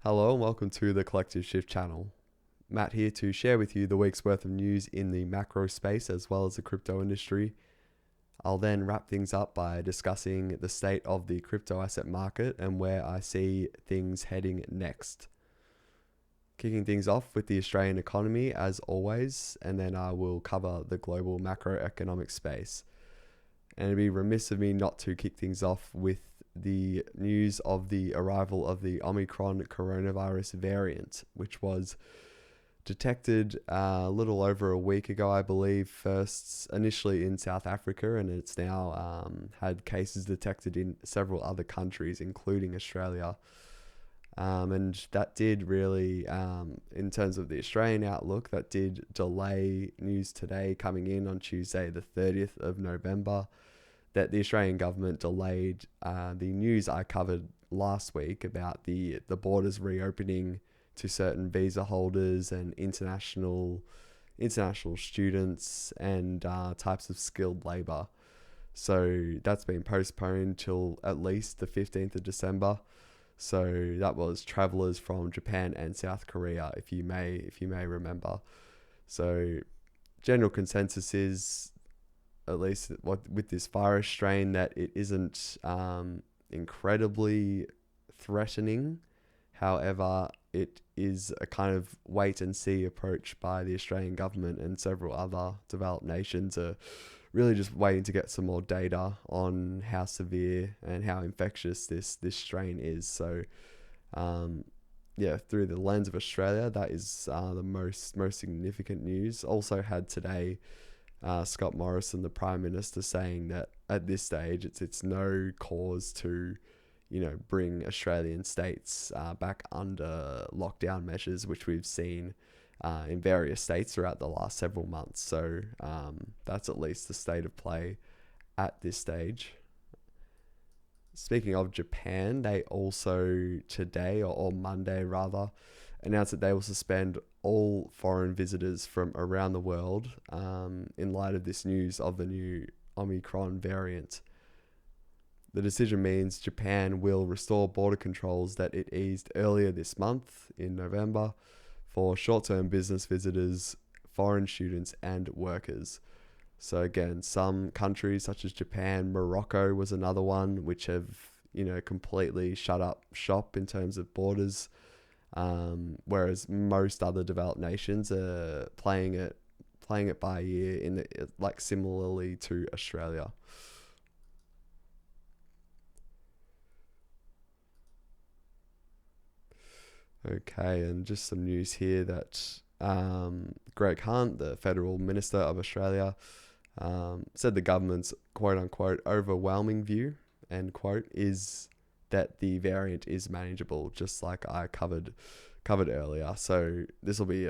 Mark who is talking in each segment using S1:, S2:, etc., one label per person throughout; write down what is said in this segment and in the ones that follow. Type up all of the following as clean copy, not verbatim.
S1: Hello and welcome to the Collective Shift channel. Matt here to share with you the week's worth of news in the macro space as well as the crypto industry. I'll then wrap things up by discussing the state of the crypto asset market and where I see things heading next. Kicking things off with the Australian economy as always, and then I will cover the global macroeconomic space. And it'd be remiss of me not to kick things off with the news of the arrival of the Omicron coronavirus variant, which was detected a little over a week ago, I believe, first initially in South Africa, and it's now had cases detected in several other countries, including Australia. And that did really, in terms of the Australian outlook, that did delay news today coming in on Tuesday, the 30th of November, that the Australian government delayed the news I covered last week about the borders reopening to certain visa holders and international students and types of skilled labour. So that's been postponed till at least the 15th of December. So that was travellers from Japan and South Korea, if you may remember. So general consensus is, at least with this virus strain, that it isn't incredibly threatening. However, it is a kind of wait and see approach by the Australian government, and several other developed nations are really just waiting to get some more data on how severe and how infectious this strain is. So through the lens of Australia, that is the most significant news. Also had today Scott Morrison, the Prime Minister, saying that at this stage it's no cause to, bring Australian states back under lockdown measures, which we've seen in various states throughout the last several months. So that's at least the state of play at this stage. Speaking of Japan, they also today, or Monday rather, announced that they will suspend all foreign visitors from around the world in light of this news of the new Omicron variant. The decision means Japan will restore border controls that it eased earlier this month in November for short-term business visitors, foreign students, and workers. So again, some countries such as Japan, Morocco was another one, which have, completely shut up shop in terms of borders. Whereas most other developed nations are playing it by ear similarly to Australia. Okay, and just some news here that Greg Hunt, the Federal Minister of Australia, said the government's quote unquote overwhelming view, end quote, is that the variant is manageable, just like I covered earlier. So this will be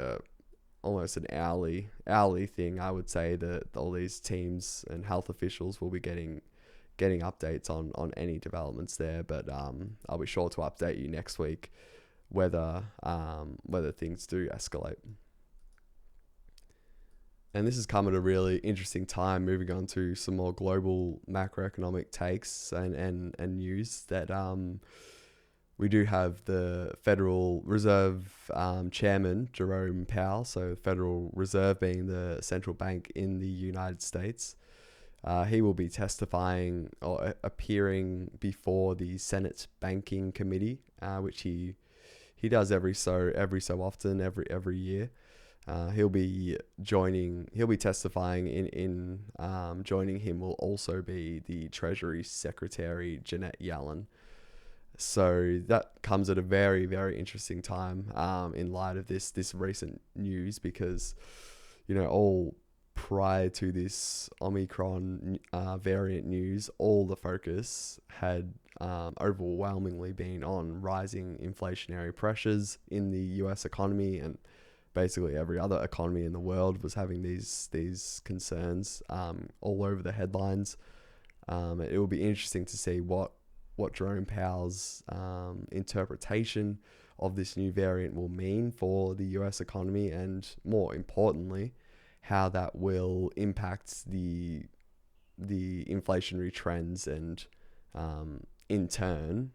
S1: almost an hourly thing, I would say, that all these teams and health officials will be getting updates on any developments there. But I'll be sure to update you next week whether things do escalate. And this has come at a really interesting time, moving on to some more global macroeconomic takes and news, that we do have the Federal Reserve Chairman, Jerome Powell, so Federal Reserve being the central bank in the United States. He will be testifying or appearing before the Senate Banking Committee, which he does every so often, every year. He'll be testifying in joining him will also be the Treasury Secretary, Janet Yellen. So that comes at a very, very interesting time in light of this recent news, because, all prior to this Omicron variant news, all the focus had overwhelmingly been on rising inflationary pressures in the US economy, and basically every other economy in the world was having these concerns all over the headlines. It will be interesting to see what Jerome Powell's interpretation of this new variant will mean for the US economy, and more importantly, how that will impact the inflationary trends, and in turn,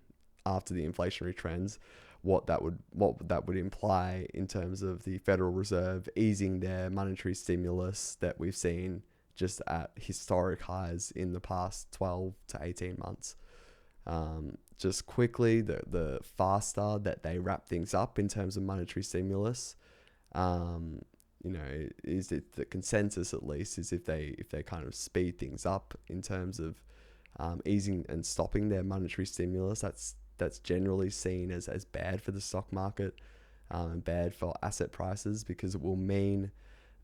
S1: after the inflationary trends, what that would imply in terms of the Federal Reserve easing their monetary stimulus that we've seen just at historic highs in the past 12 to 18 months. Just quickly, the faster that they wrap things up in terms of monetary stimulus, is it the consensus at least is if they kind of speed things up in terms of easing and stopping their monetary stimulus, that's generally seen as bad for the stock market and bad for asset prices, because it will mean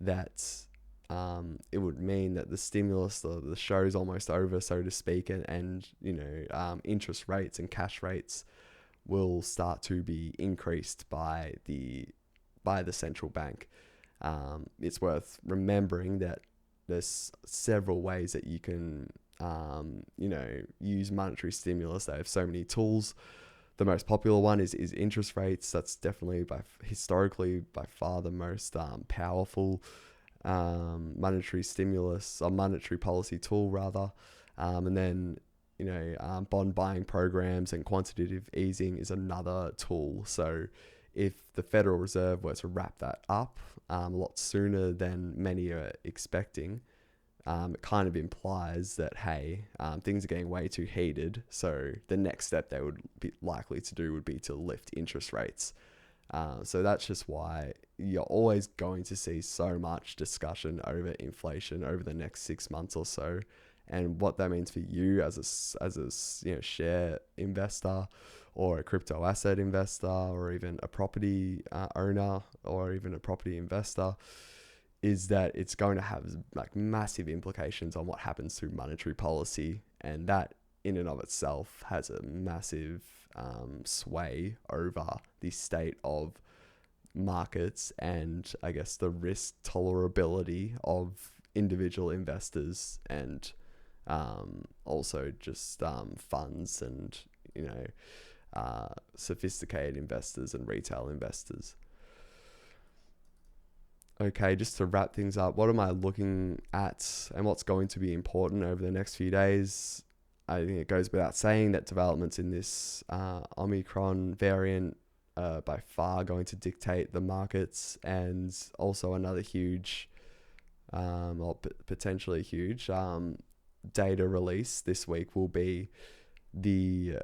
S1: that the stimulus, the show's almost over, so to speak, and interest rates and cash rates will start to be increased by the central bank. It's worth remembering that there's several ways that you can use monetary stimulus. They have so many tools. The most popular one is interest rates. That's definitely historically by far the most powerful monetary stimulus or monetary policy tool rather. And then bond buying programs and quantitative easing is another tool. So if the Federal Reserve were to wrap that up a lot sooner than many are expecting, it kind of implies that, hey, things are getting way too heated. So the next step they would be likely to do would be to lift interest rates. So that's just why you're always going to see so much discussion over inflation over the next 6 months or so, and what that means for you as a share investor or a crypto asset investor or even a property owner or even a property investor, is that it's going to have like massive implications on what happens to monetary policy, and that in and of itself has a massive sway over the state of markets and I guess the risk tolerability of individual investors and also just funds and sophisticated investors and retail investors. Okay, just to wrap things up, what am I looking at and what's going to be important over the next few days? I think it goes without saying that developments in this Omicron variant are by far going to dictate the markets, and also another huge, or potentially huge, data release this week will be the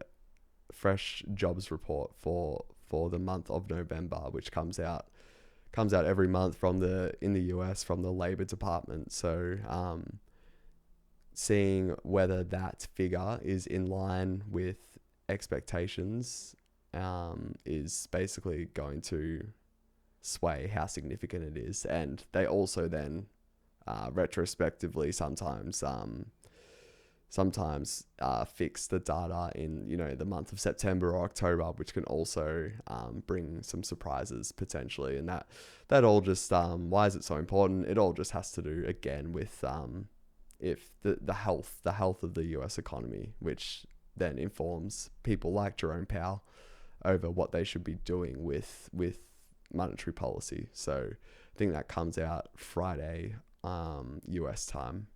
S1: fresh jobs report for the month of November, which comes out every month in the US from the Labor Department. So seeing whether that figure is in line with expectations is basically going to sway how significant it is. And they also then retrospectively sometimes fix the data in the month of September or October, which can also bring some surprises potentially. And that all just why is it so important? It all just has to do again with if the health of the US economy, which then informs people like Jerome Powell over what they should be doing with monetary policy. So I think that comes out Friday US time.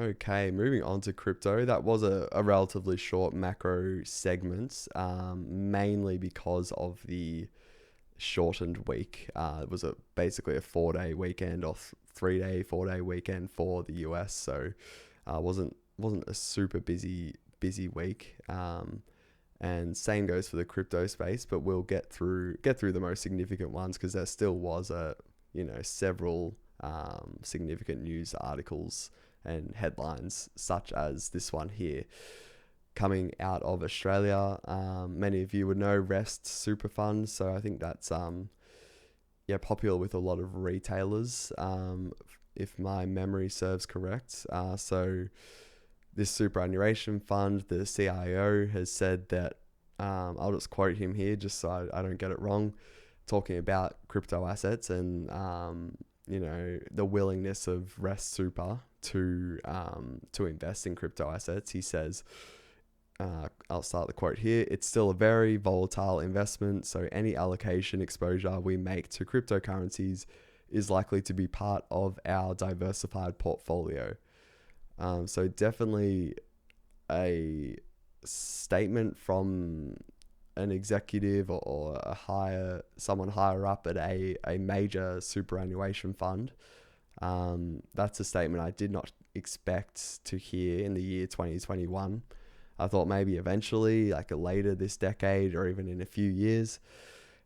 S1: Okay, moving on to crypto. That was a relatively short macro segment, mainly because of the shortened week. It was basically a 4-day weekend or 4-day weekend for the US, so wasn't a super busy week. And same goes for the crypto space, but we'll get through the most significant ones because there still was several significant news articles and headlines such as this one here coming out of Australia. Many of you would know Rest Super Fund, so I think that's popular with a lot of retailers, if my memory serves correct. So this superannuation fund, the CIO has said that, I'll just quote him here just so I don't get it wrong, talking about crypto assets and the willingness of Rest Super to invest in crypto assets. He says, I'll start the quote here: "It's still a very volatile investment, so any allocation exposure we make to cryptocurrencies is likely to be part of our diversified portfolio." So definitely a statement from an executive or someone higher up at a major superannuation fund. That's a statement I did not expect to hear in the year 2021. I thought maybe eventually, like later this decade or even in a few years.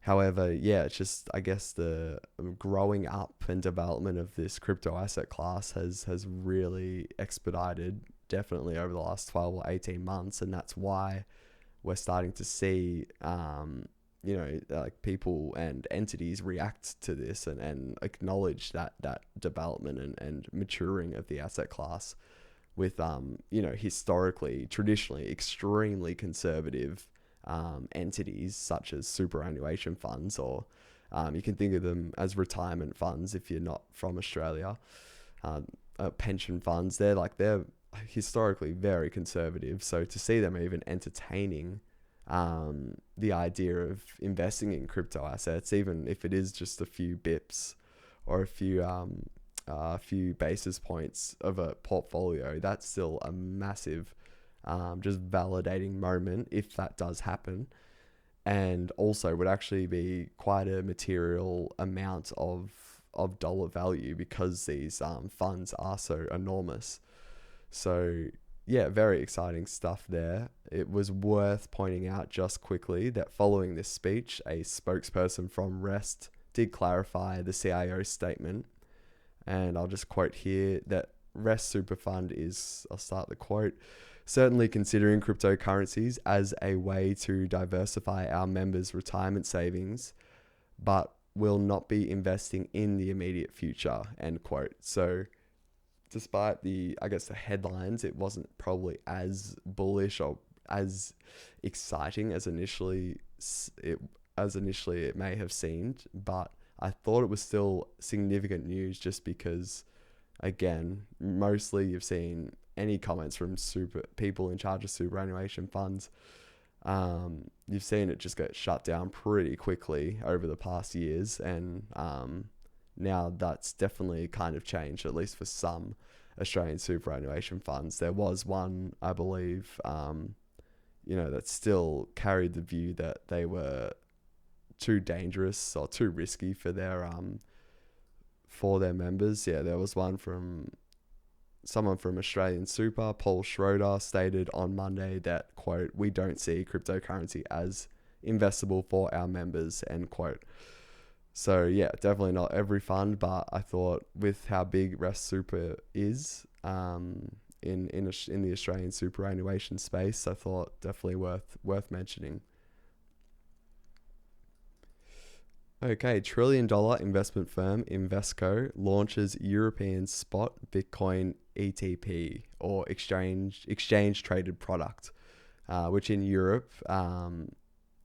S1: However, yeah, it's just, I guess the growing up and development of this crypto asset class has really expedited definitely over the last 12 or 18 months. And that's why we're starting to see, like people and entities react to this and acknowledge that development and maturing of the asset class with, historically, traditionally extremely conservative entities such as superannuation funds, or you can think of them as retirement funds if you're not from Australia. Pension funds, they're historically very conservative. So to see them even entertaining the idea of investing in crypto assets, even if it is just a few bips or a few basis points of a portfolio, that's still a massive just validating moment if that does happen, and also would actually be quite a material amount of dollar value because these funds are so enormous. So yeah, very exciting stuff there. It was worth pointing out just quickly that following this speech, a spokesperson from REST did clarify the CIO statement, and I'll just quote here that REST Super Fund is, I'll start the quote, certainly considering cryptocurrencies as a way to diversify our members' retirement savings, but will not be investing in the immediate future, end quote. So despite the headlines, it wasn't probably as bullish or as exciting as initially it may have seemed, but I thought it was still significant news just because, again, mostly you've seen any comments from people in charge of superannuation funds. You've seen it just get shut down pretty quickly over the past years, and now that's definitely kind of changed, at least for some Australian superannuation funds. There was one, I believe, that still carried the view that they were too dangerous or too risky for their members. Yeah, there was one from someone from Australian Super, Paul Schroeder, stated on Monday that, quote, "We don't see cryptocurrency as investable for our members," end quote. So yeah, definitely not every fund, but I thought with how big REST Super is in the Australian superannuation space, I thought definitely worth mentioning. Okay, $1 trillion investment firm Invesco launches European spot Bitcoin ETP, or exchange traded product, which in Europe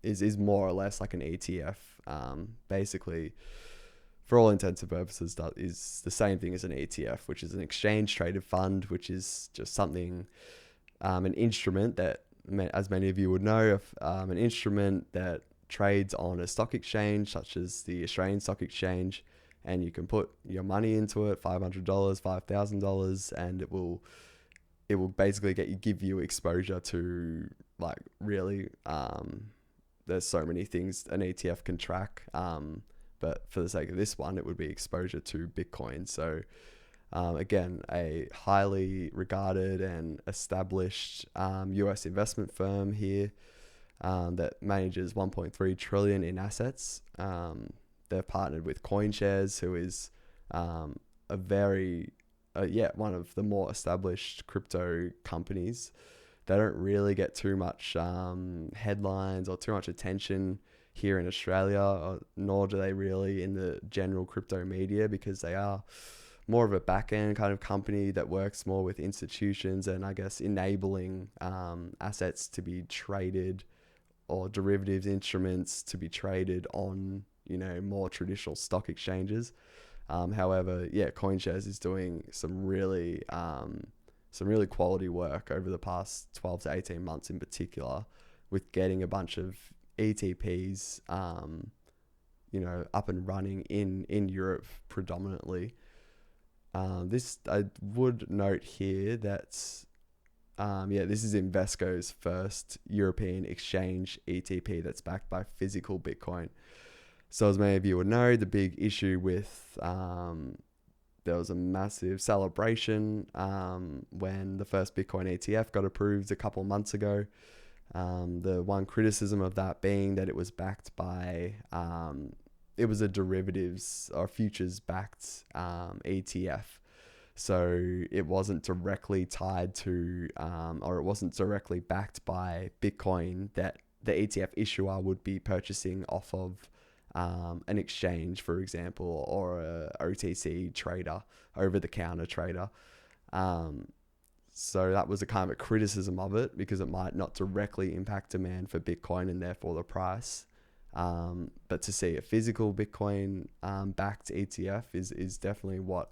S1: is more or less like an ETF. Basically, for all intents and purposes, that is the same thing as an ETF, which is an exchange traded fund, which is just something, an instrument that, as many of you would know, an instrument that trades on a stock exchange such as the Australian Stock Exchange, and you can put your money into it, $500, $5,000, and it will basically give you exposure to, like, really, there's so many things an ETF can track, but for the sake of this one, it would be exposure to Bitcoin. So again, a highly regarded and established US investment firm here that manages 1.3 trillion in assets. They've partnered with CoinShares, who is one of the more established crypto companies. They don't really get too much headlines or too much attention here in Australia, nor do they really in the general crypto media, because they are more of a back-end kind of company that works more with institutions and, I guess, enabling assets to be traded, or derivatives instruments to be traded on, more traditional stock exchanges. However, yeah, CoinShares is doing some really quality work over the past 12 to 18 months in particular, with getting a bunch of ETPs, up and running in Europe predominantly. I would note here that This is Invesco's first European exchange ETP that's backed by physical Bitcoin. So as many of you would know, the big issue with there was a massive celebration when the first Bitcoin ETF got approved a couple of months ago. The one criticism of that being that it was backed by, it was a derivatives or futures backed ETF. So it wasn't directly tied to, or it wasn't directly backed by Bitcoin that the ETF issuer would be purchasing off of an exchange, for example, or a OTC trader, over-the-counter trader. So that was a kind of a criticism of it because it might not directly impact demand for Bitcoin and therefore the price. But to see a physical Bitcoin backed ETF is definitely what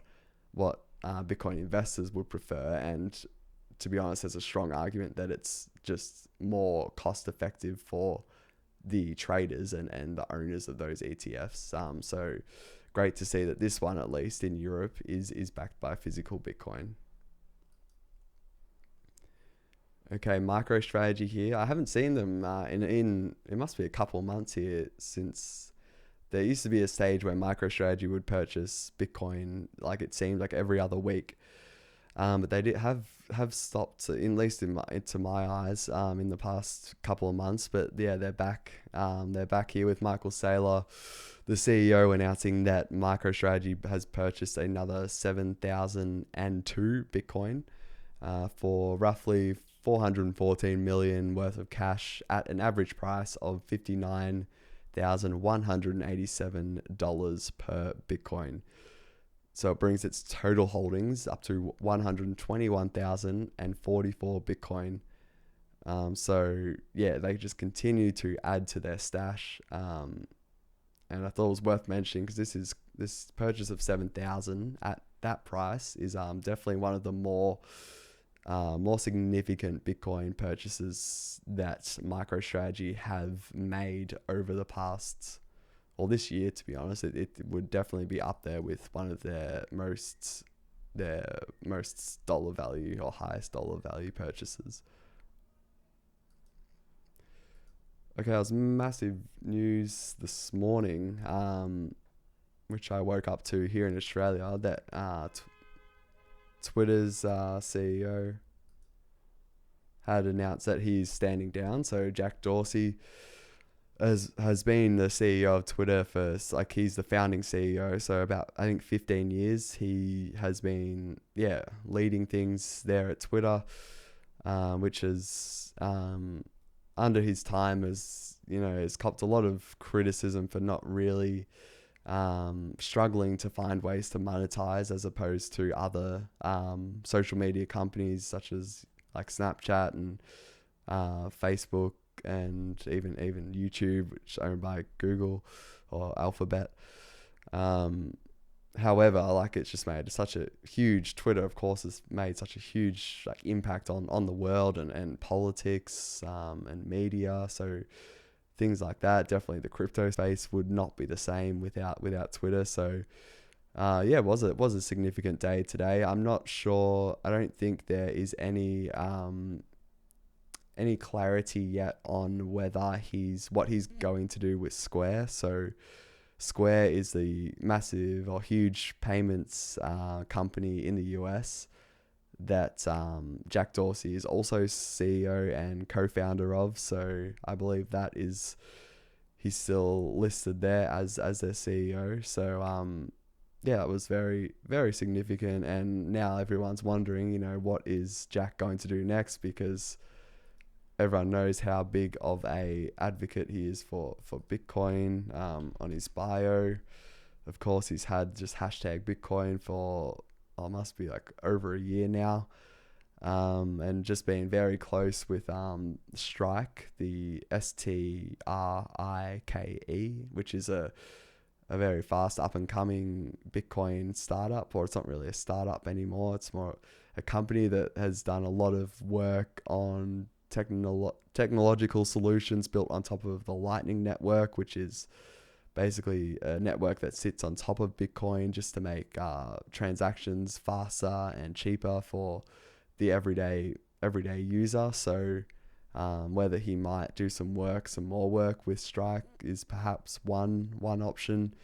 S1: Bitcoin investors would prefer. And to be honest, there's a strong argument that it's just more cost effective for the traders and the owners of those ETFs. So great to see that this one, at least in Europe, is backed by physical Bitcoin. Okay, MicroStrategy here. I haven't seen them in it must be a couple of months here since there used to be a stage where MicroStrategy would purchase Bitcoin, like it seemed like every other week. But they did have stopped, at least into my eyes, in the past couple of months. But yeah, they're back. They're back here with Michael Saylor, the CEO, announcing that MicroStrategy has purchased another 7,002 Bitcoin for roughly 414 million worth of cash at an average price of $59,187 per Bitcoin. So it brings its total holdings up to 121,044 Bitcoin. So yeah, they just continue to add to their stash. And I thought it was worth mentioning because this purchase of 7,000 at that price is definitely one of the more significant Bitcoin purchases that MicroStrategy have made over the past, or this year, to be honest. It would definitely be up there with one of their most dollar value or highest dollar value purchases. Okay, it was massive news this morning, which I woke up to here in Australia, that Twitter's CEO had announced that he's standing down. So Jack Dorsey has been the CEO of Twitter for, like, he's the founding CEO. So about, I think, 15 years he has been, leading things there at Twitter, which is, under his time has copped a lot of criticism for not really struggling to find ways to monetize as opposed to other social media companies such as like Snapchat and Facebook and even YouTube, which is owned by Google or Alphabet. However, like, it's just made such a huge, Twitter of course has made such a huge impact on the world and politics and media. So things like that, definitely the crypto space would not be the same without Twitter. So it was a significant day today. I'm not sure, I don't think there is any clarity yet on what he's going to do with Square. So Square is the massive or huge payments company in the US that Jack Dorsey is also CEO and co-founder of. So I believe he's still listed there as their CEO. So it was very, very significant. And now everyone's wondering, what is Jack going to do next? Because everyone knows how big of a advocate he is for Bitcoin. On his bio, of course, he's had just hashtag Bitcoin for must be like over a year now, and just being very close with Strike, the STRIKE, which is a very fast up and coming Bitcoin startup. Or it's not really a startup anymore, it's more a company that has done a lot of work on technological solutions built on top of the Lightning Network, which is basically a network that sits on top of Bitcoin just to make transactions faster and cheaper for the everyday everyday user. So whether he might do some more work with Strike is perhaps one option.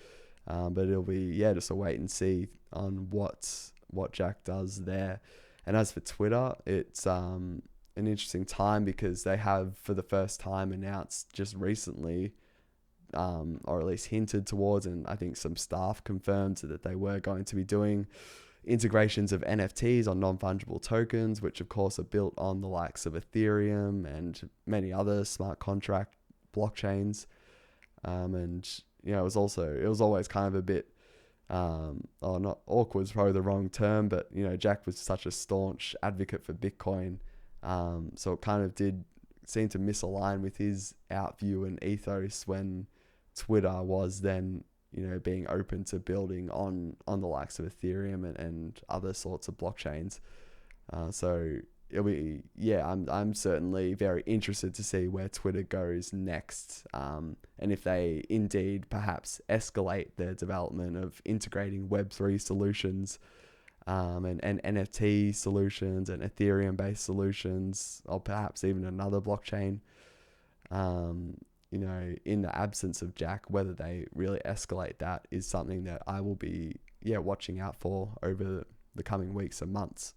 S1: But it'll be just a wait and see on what Jack does there. And as for Twitter, it's an interesting time because they have for the first time announced just recently, or at least hinted towards, and I think some staff confirmed that they were going to be doing integrations of NFTs on non-fungible tokens, which of course are built on the likes of Ethereum and many other smart contract blockchains. And it was always kind of a bit, not awkward is probably the wrong term, but Jack was such a staunch advocate for Bitcoin, so it kind of did seem to misalign with his out view and ethos when Twitter was then being open to building on the likes of Ethereum and other sorts of blockchains. So it'll be, I'm certainly very interested to see where Twitter goes next, and if they indeed perhaps escalate their development of integrating Web3 solutions, and NFT solutions and Ethereum based solutions, or perhaps even another blockchain. In the absence of Jack, whether they really escalate that is something that I will be watching out for over the coming weeks and months.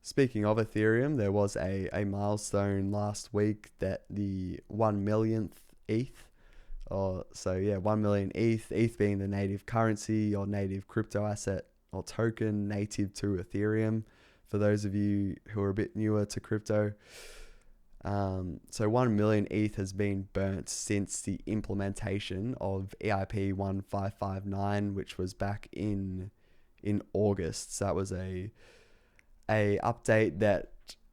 S1: Speaking of Ethereum, there was a milestone last week that the 1 millionth ETH, 1 million ETH being the native currency or native crypto asset or token native to Ethereum, for those of you who are a bit newer to crypto. So 1 million ETH has been burnt since the implementation of EIP 1559, which was back in August. So that was a update that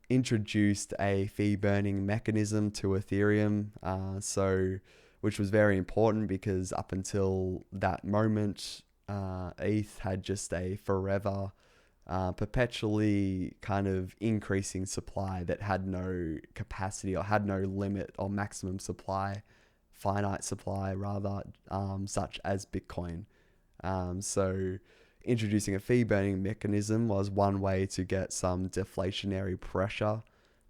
S1: introduced a fee burning mechanism to Ethereum, which was very important because up until that moment, ETH had just a forever perpetually kind of increasing supply that had no capacity or had no limit or maximum supply, finite supply rather, such as Bitcoin. So introducing a fee burning mechanism was one way to get some deflationary pressure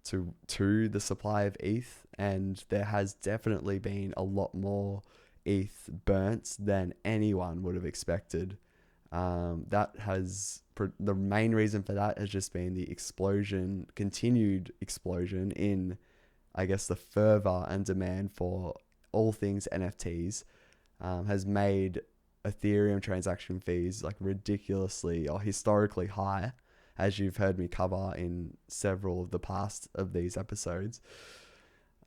S1: to the supply of ETH, and there has definitely been a lot more ETH burnt than anyone would have expected. The main reason for that has just been the continued explosion in, I guess, the fervor and demand for all things NFTs, has made Ethereum transaction fees like ridiculously or historically high, as you've heard me cover in several of the past of these episodes.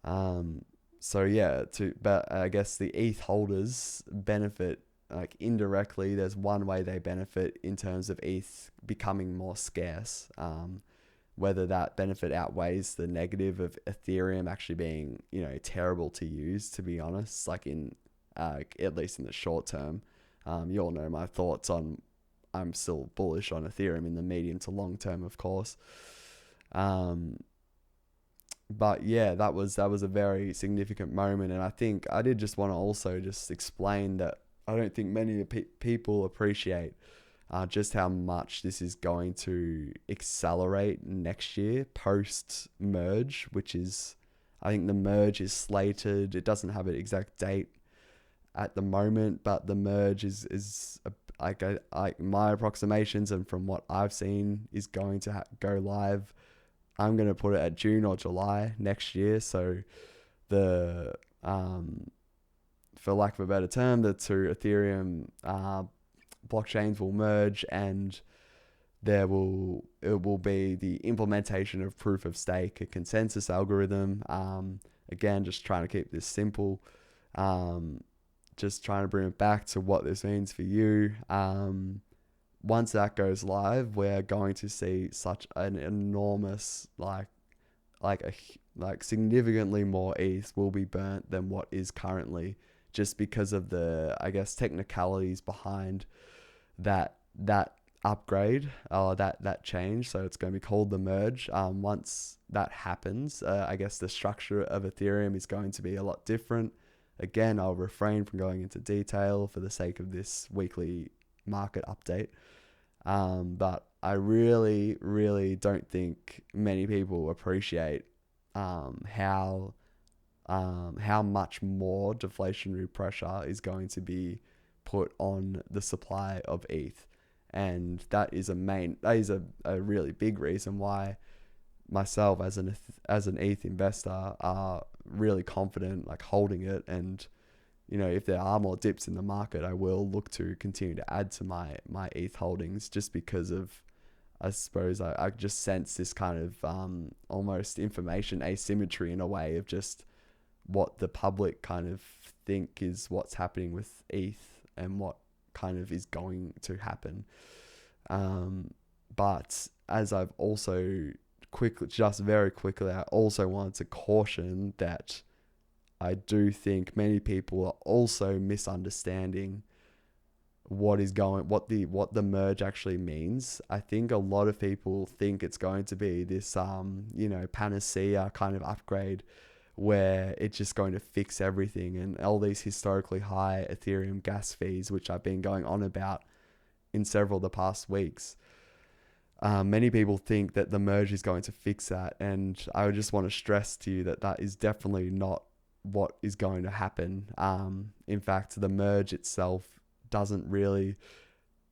S1: But I guess the ETH holders benefit, like indirectly. There's one way they benefit in terms of ETH becoming more scarce. Whether that benefit outweighs the negative of Ethereum actually being, terrible to use, to be honest, like at least in the short term. You all know my thoughts on, I'm still bullish on Ethereum in the medium to long term, of course. But yeah, that was a very significant moment. And I think I did just want to also just explain that I don't think many people appreciate just how much this is going to accelerate next year post merge, which is, I think the merge is slated. It doesn't have an exact date at the moment, but the merge is my approximations and from what I've seen is going to go live. I'm going to put it at June or July next year. So the for lack of a better term, the two Ethereum blockchains will merge, and it will be the implementation of proof of stake, a consensus algorithm. Again, just trying to keep this simple. Just trying to bring it back to what this means for you. Once that goes live, we're going to see such an enormous, significantly more ETH will be burnt than what is currently, just because of the, I guess, technicalities behind that upgrade or that change. So it's going to be called the merge. Once that happens, I guess the structure of Ethereum is going to be a lot different. Again, I'll refrain from going into detail for the sake of this weekly market update. But I really, really don't think many people appreciate how much more deflationary pressure is going to be put on the supply of ETH. And that is a really big reason why myself as an ETH investor are really confident like holding it. And if there are more dips in the market, I will look to continue to add to my ETH holdings, just because of, I suppose, I just sense this kind of almost information asymmetry in a way of just what the public kind of think is what's happening with ETH and what kind of is going to happen. But as I've also very quickly, I also want to caution that I do think many people are also misunderstanding what the merge actually means. I think a lot of people think it's going to be this panacea kind of upgrade where it's just going to fix everything, and all these historically high Ethereum gas fees, which I've been going on about in several of the past weeks. Many people think that the merge is going to fix that, and I would just want to stress to you that is definitely not what is going to happen. In fact, the merge itself doesn't really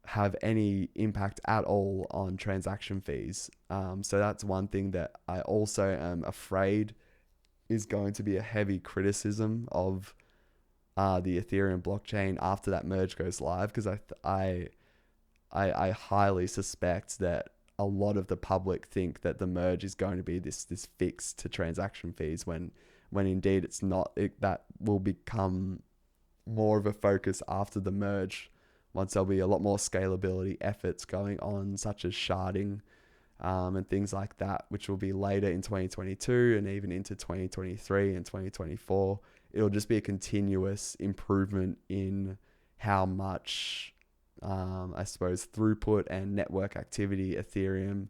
S1: have any impact at all on transaction fees. So that's one thing that I also am afraid is going to be a heavy criticism of the Ethereum blockchain after that merge goes live, because I highly suspect that a lot of the public think that the merge is going to be this fix to transaction fees, when indeed it's not. That will become more of a focus after the merge, once there'll be a lot more scalability efforts going on, such as sharding and things like that, which will be later in 2022 and even into 2023 and 2024. It'll just be a continuous improvement in how much, I suppose, throughput and network activity Ethereum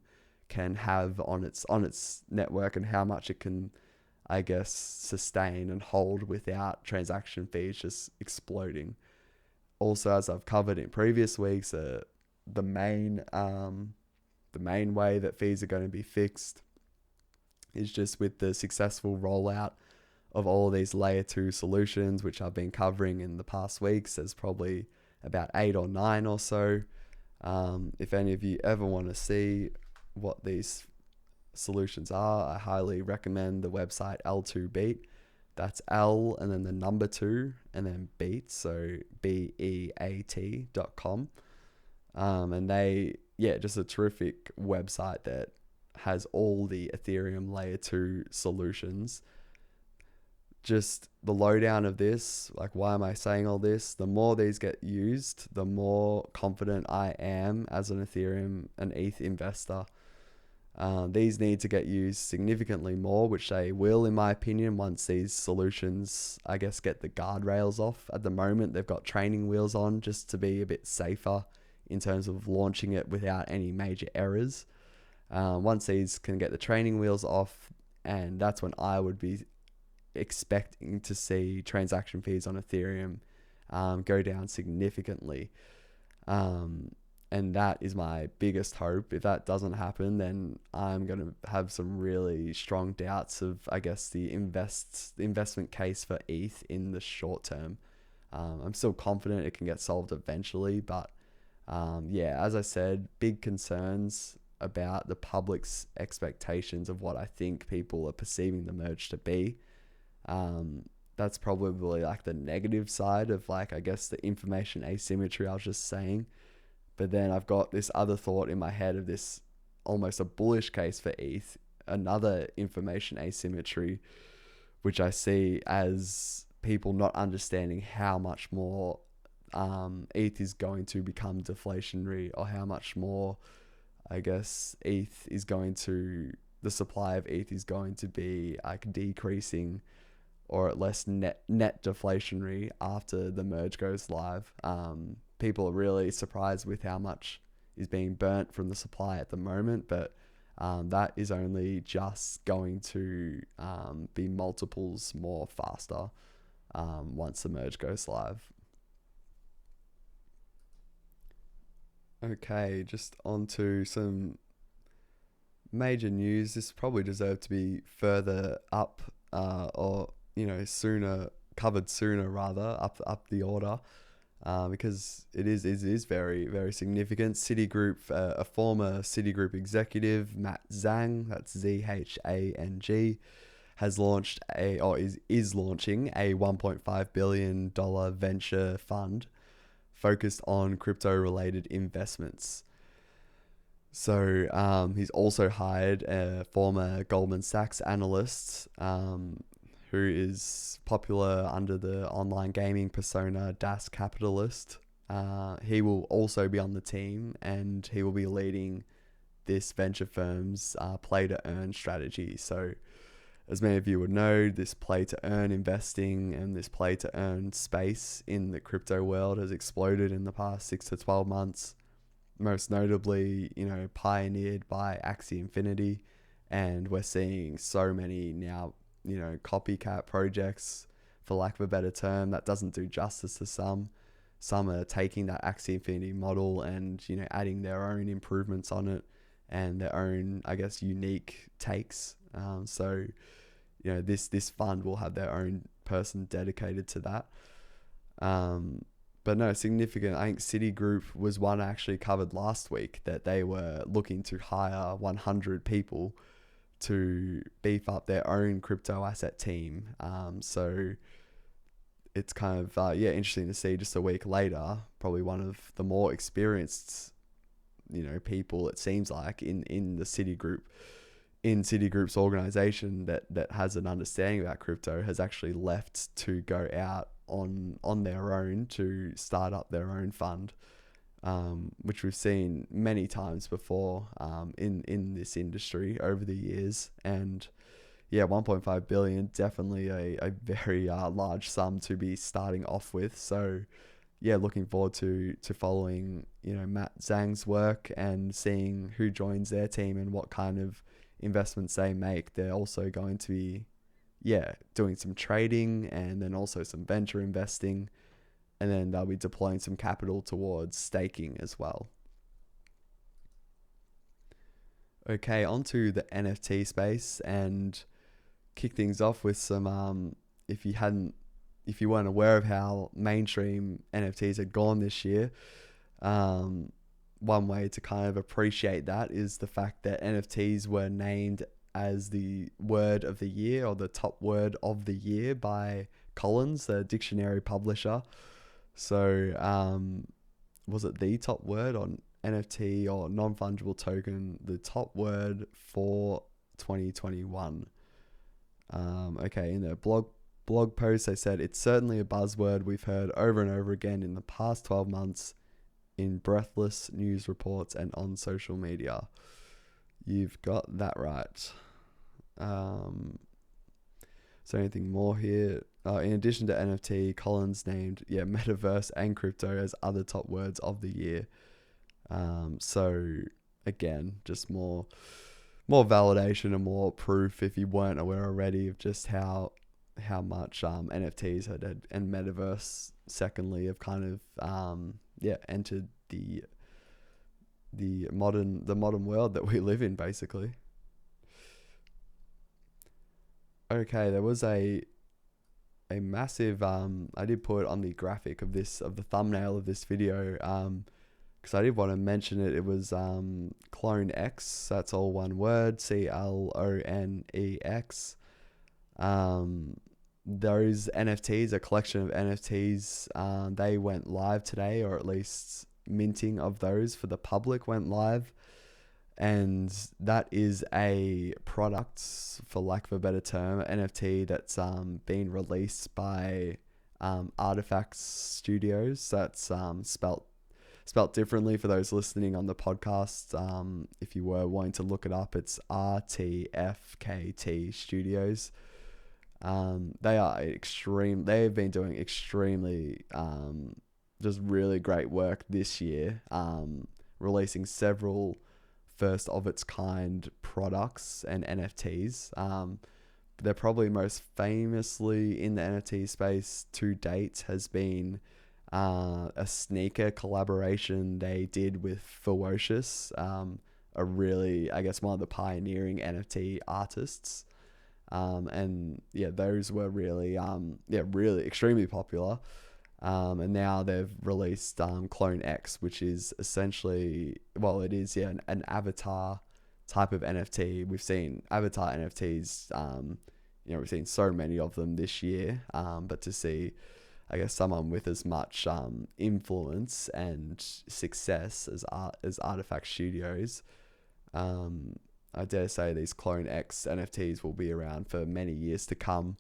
S1: can have on its network, and how much it can, I guess, sustain and hold without transaction fees just exploding. Also, as I've covered in previous weeks, the main way that fees are going to be fixed is just with the successful rollout of all of these layer 2 solutions, which I've been covering in the past weeks. There's probably about 8 or 9 or so. If any of you ever want to see what these solutions are, I highly recommend the website L2Beat. That's L and then the number 2 and then Beat, so BEAT.com. And just a terrific website that has all the Ethereum layer 2 solutions. Just the lowdown of this, like, why am I saying all this? The more these get used, the more confident I am as an Ethereum and ETH investor. These need to get used significantly more, which they will, in my opinion, once these solutions, I guess, get the guardrails off. At the moment, they've got training wheels on just to be a bit safer in terms of launching it without any major errors. Once these can get the training wheels off, and that's when I would be expecting to see transaction fees on Ethereum go down significantly. And that is my biggest hope. If that doesn't happen, then I'm going to have some really strong doubts of, I guess, the investment case for ETH in the short term. I'm still confident it can get solved eventually, but as I said, big concerns about the public's expectations of what I think people are perceiving the merge to be. That's probably like the negative side of, like, I guess, the information asymmetry I was just saying. But then I've got this other thought in my head of this almost a bullish case for ETH, another information asymmetry, which I see as people not understanding how much more ETH is going to become deflationary, or how much more, I guess, the supply of ETH is going to be like decreasing, or at least net deflationary after the merge goes live. People are really surprised with how much is being burnt from the supply at the moment, but that is only just going to be multiples more faster once the merge goes live. Okay, just on to some major news. This probably deserved to be further up, or sooner covered sooner rather up the order, because it is very very significant. Citigroup, a former Citigroup executive, Matt Zhang, that's Zhang, has launched is launching a $1.5 billion venture fund focused on crypto related investments. So he's also hired a former Goldman Sachs analyst, who is popular under the online gaming persona Das Capitalist. He will also be on the team, and he will be leading this venture firm's play to earn strategy. So, as many of you would know, this play to earn investing and this play to earn space in the crypto world has exploded in the past 6 to 12 months. Most notably, pioneered by Axie Infinity, and we're seeing so many now, copycat projects, for lack of a better term, that doesn't do justice to some. Some are taking that Axie Infinity model and, adding their own improvements on it and their own, I guess, unique takes. So, this fund will have their own person dedicated to that. But no, significant. I think Citigroup was one I actually covered last week, that they were looking to hire 100 people to beef up their own crypto asset team. So it's kind of, interesting to see just a week later, probably one of the more experienced, people, it seems like, in the Citigroup's organization that has an understanding about crypto, has actually left to go out on their own to start up their own fund, which we've seen many times before in this industry over the years. And 1.5 billion, definitely a very large sum to be starting off with. So looking forward to following Matt Zhang's work and seeing who joins their team and what kind of investments they make. They're also going to be doing some trading and then also some venture investing, and then they'll be deploying some capital towards staking as well. Okay, onto the NFT space, and kick things off with some if you weren't aware of how mainstream NFTs had gone this year, one way to kind of appreciate that is the fact that NFTs were named as the word of the year, or the top word of the year, by Collins, the dictionary publisher. So was it the top word on NFT or non-fungible token, the top word for 2021? Okay, in their blog post they said, it's certainly a buzzword we've heard over and over again in the past 12 months in breathless news reports and on social media. You've got that right. So anything more here? In addition to NFT, Collins named metaverse and crypto as other top words of the year. So again, just more validation and more proof, if you weren't aware already, of just how much NFTs had and metaverse secondly have kind of entered the modern world that we live in, basically. Okay, there was a massive I did put on the graphic of the thumbnail of this video, because I did want to mention it. It was CloneX, that's all one word, CLONEX. Those NFTs, a collection of NFTs, they went live today, or at least minting of those for the public went live. And that is a product, for lack of a better term, NFT that's been released by Artifacts Studios. That's spelt differently for those listening on the podcast. If you were wanting to look it up, it's RTFKT Studios. They've been doing extremely just really great work this year, releasing several first of its kind products and NFTs. They're probably most famously in the NFT space to date has been a sneaker collaboration they did with Ferocious, a really, I guess, one of the pioneering NFT artists. And yeah, those were really, really extremely popular. And now they've released CloneX, which is essentially, well, it is, yeah, an avatar type of NFT. We've seen avatar NFTs, we've seen so many of them this year, but to see, I guess, someone with as much influence and success as Artifact Studios, I dare say these CloneX NFTs will be around for many years to come.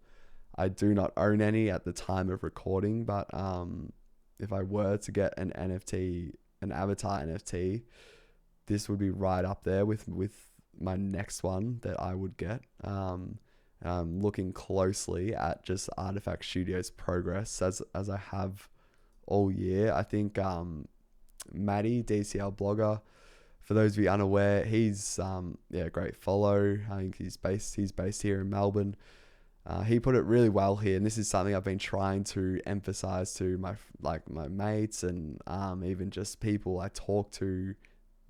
S1: I do not own any at the time of recording, but if I were to get an NFT, an avatar NFT, this would be right up there with my next one that I would get. Looking closely at just Artifact Studios' progress as I have all year. I think Maddie, DCL blogger, for those of you unaware, he's a great follow. I think he's based here in Melbourne. He put it really well here, and this is something I've been trying to emphasize to my mates and even just people I talk to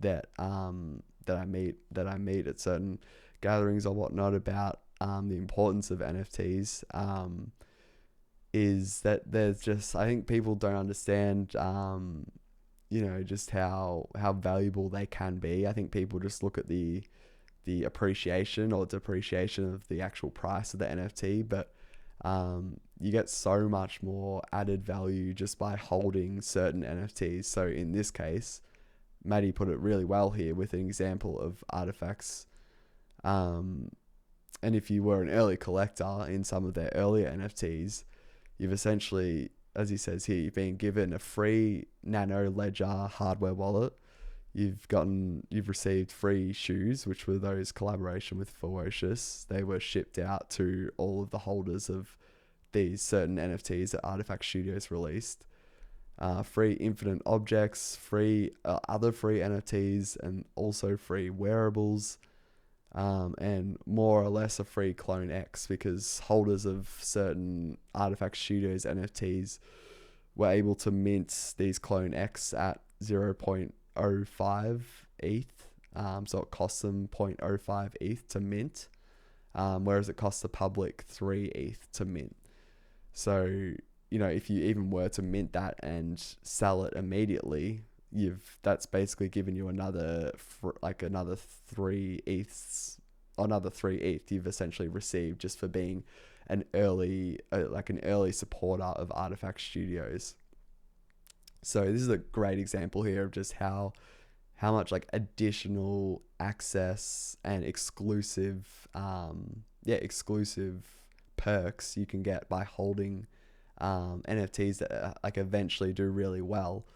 S1: that I meet at certain gatherings or whatnot about the importance of NFTs. Is that there's just, I think people don't understand just how valuable they can be. I think people just look at the appreciation or depreciation of the actual price of the NFT, but you get so much more added value just by holding certain NFTs. So in this case, Maddie put it really well here with an example of artifacts. And if you were an early collector in some of their earlier NFTs, you've essentially, as he says here, you've been given a free Nano Ledger hardware wallet. You've received free shoes, which were those collaboration with Ferocious. They were shipped out to all of the holders of these certain NFTs that Artifact Studios released. Free infinite objects, free other free NFTs, and also free wearables, and more or less a free CloneX, because holders of certain Artifact Studios NFTs were able to mint these CloneX at 0.05 ETH. So it costs them 0.05 ETH to mint, whereas it costs the public 3 ETH to mint. So, if you even were to mint that and sell it immediately, that's basically given you another 3 ETHs, another 3 ETH you've essentially received just for being an early supporter of Artifact Studios. So this is a great example here of just how much additional access and exclusive perks you can get by holding NFTs that eventually do really well.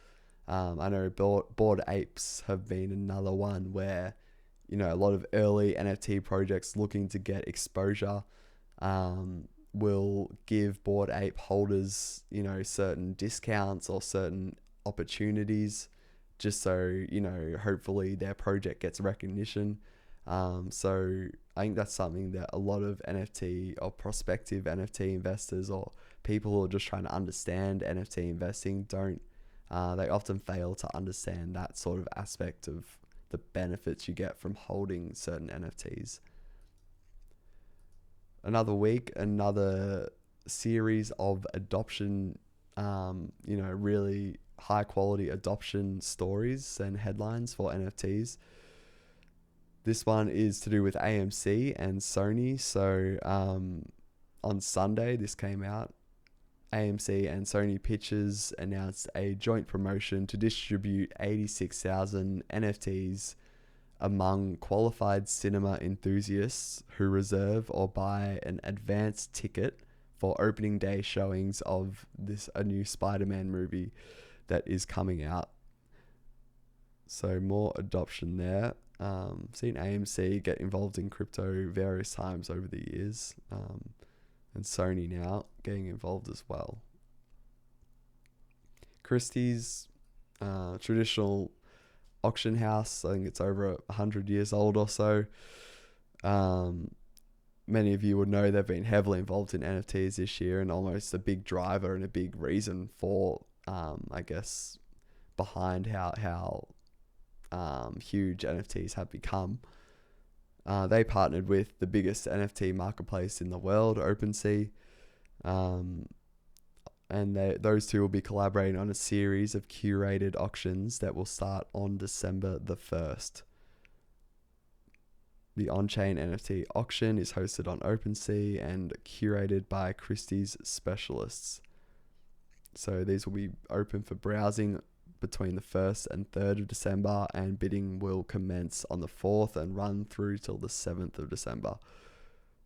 S1: I know Bored Apes have been another one where a lot of early NFT projects looking to get exposure will give Bored Ape holders certain discounts or certain opportunities, just so hopefully their project gets recognition. So I think that's something that a lot of NFT or prospective NFT investors or people who are just trying to understand NFT investing they often fail to understand that sort of aspect of the benefits you get from holding certain NFTs. Another week, another series of adoption, really high quality adoption stories and headlines for NFTs. This one is to do with AMC and Sony. So on Sunday, this came out. AMC and Sony Pictures announced a joint promotion to distribute 86,000 NFTs among qualified cinema enthusiasts who reserve or buy an advance ticket for opening day showings of a new Spider-Man movie that is coming out. So more adoption there. Seen AMC get involved in crypto various times over the years, and Sony now getting involved as well. Christie's traditional auction house, I think it's over 100 years old or so. Many of you would know they've been heavily involved in NFTs this year, and almost a big driver and a big reason for I guess, behind how huge NFTs have become. They partnered with the biggest NFT marketplace in the world, OpenSea, and those two will be collaborating on a series of curated auctions that will start on December the 1st. The on-chain NFT auction is hosted on OpenSea and curated by Christie's specialists. So these will be open for browsing between the 1st and 3rd of December, and bidding will commence on the 4th and run through till the 7th of December.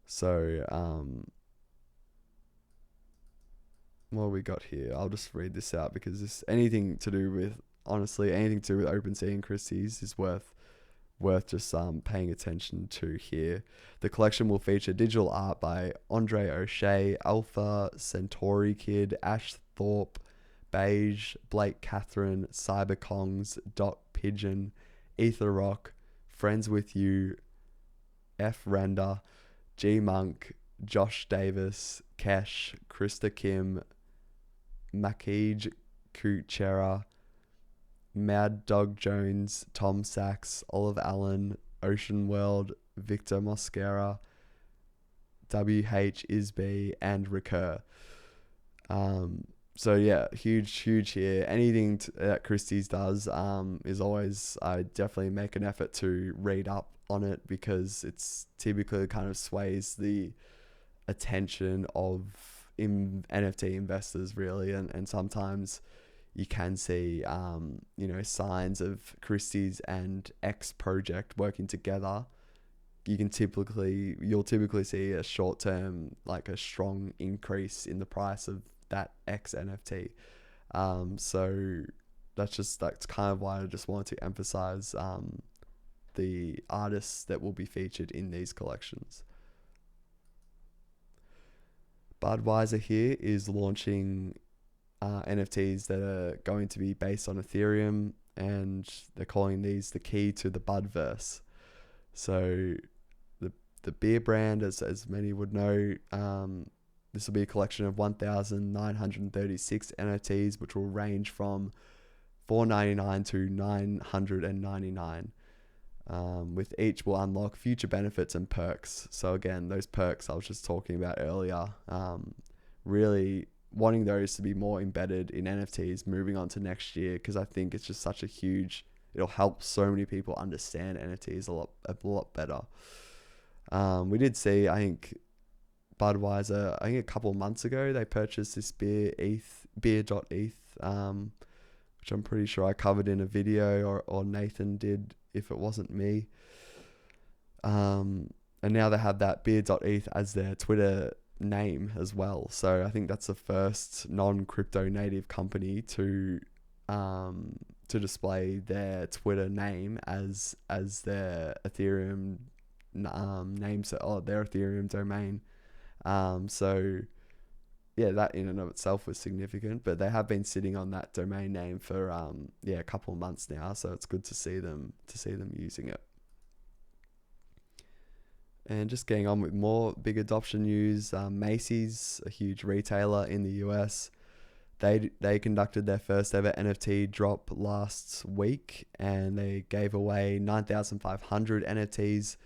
S1: So, what we got here, I'll just read this out because anything to do with OpenSea and Christie's is worth just paying attention to here. The collection will feature digital art by Andre O'Shea, Alpha Centauri Kid, Ash Thorpe, Beige, Blake Catherine, Cyberkongs, Dot Pigeon, Ether Rock, Friends With You, F Render, G Monk, Josh Davis, Kesh, Krista Kim, Makij Kuchera, Mad Dog Jones, Tom Sachs, Olive Allen, Ocean World, Victor Mosquera, WH Isby, and Recur. So yeah, huge here. Anything that Christie's does is always, I definitely make an effort to read up on it, because it's typically kind of sways the attention of NFT investors really, and sometimes you can see signs of Christie's and X project working together. You'll typically see a short term, like a strong increase in the price of that X NFT. So that's kind of why I just wanted to emphasize the artists that will be featured in these collections. Budweiser here is launching NFTs that are going to be based on Ethereum, and they're calling these the key to the Budverse. So the beer brand, as many would know, this will be a collection of 1,936 NFTs, which will range from $4.99 to $999. With each will unlock future benefits and perks. So again, those perks I was just talking about earlier, really wanting those to be more embedded in NFTs moving on to next year, because I think it's just such it'll help so many people understand NFTs a lot better. We did see, I think, Budweiser, a couple of months ago, they purchased this beer.eth, which I'm pretty sure I covered in a video, or Nathan did, if it wasn't me. And now they have that beer.eth as their Twitter name as well. So I think that's the first non-crypto native company to display their Twitter name as their Ethereum name, their Ethereum domain. So yeah, that in and of itself was significant, but they have been sitting on that domain name for a couple of months now, so it's good to see them using it. And just getting on with more big adoption news, Macy's, a huge retailer in the US, they conducted their first ever NFT drop last week, and they gave away 9,500 NFTs.